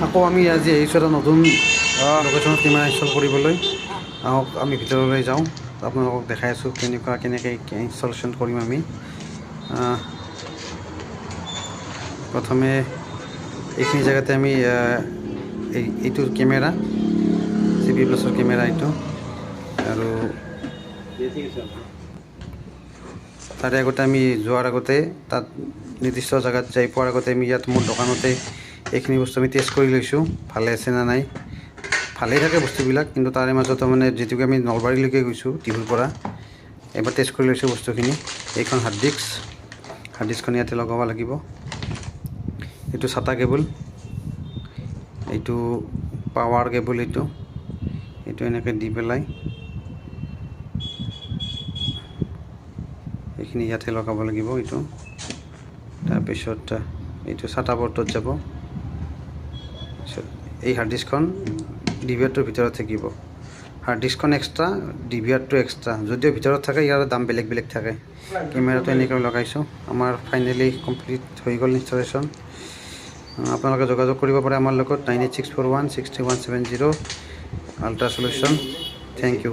আকৌ আমি আজি আহিছোঁ এটা নতুন লোকেশ্যনত কেমেৰা ইনষ্টল কৰিবলৈ। আহক আমি ভিতৰলৈ যাওঁ, আপোনালোকক দেখাই আছোঁ কেনেকৈ ইনষ্টলেশ্যন কৰিম আমি। প্ৰথমে এইখিনি জেগাতে আমি এইটো কেমেৰা CP প্লাছৰ কেমেৰা এইটো, আৰু তাৰে আগতে আমি যোৱাৰ আগতে তাত নিৰ্দিষ্ট জেগাত যাই পোৱাৰ আগতে আমি ইয়াত মোৰ দোকানতে এইখিনি বস্তু আমি টেষ্ট কৰি লৈছোঁ, ভালে আছে নে নাই। ভালেই থাকে বস্তুবিলাক, কিন্তু তাৰে মাজতো মানে যিটোকে আমি নলবাৰীলৈকে গৈছোঁ টিহুৰ পৰা, এবাৰ টেষ্ট কৰি লৈছোঁ বস্তুখিনি। এইখন হাৰ্ড ডিস্কখন ইয়াতে লগাব লাগিব। এইটো ছাটা কেবল, এইটো পাৱাৰ কেবল, এইটো এনেকৈ দি পেলাই এইখিনি ইয়াতে লগাব লাগিব। এইটো তাৰপিছত এইটো ছাটা বৰ্ডত যাব। এই হাৰ্ড ডিস্কখন DVR-টোৰ ভিতৰত থাকিব। হাৰ্ড ডিস্কখন এক্সট্ৰা, DVR-টো এক্সট্ৰা, যদিও ভিতৰত থাকে ইয়াৰ দাম বেলেগ বেলেগ থাকে। কেমেৰাটো এনেকৈ লগাইছোঁ। আমাৰ ফাইনেলি কমপ্লিট হৈ গ'ল ইনষ্টলেশ্যন। আপোনালোকে যোগাযোগ কৰিব পাৰে আমাৰ লগত 986416170 আল্ট্ৰা সলিউশ্যন। Thank U.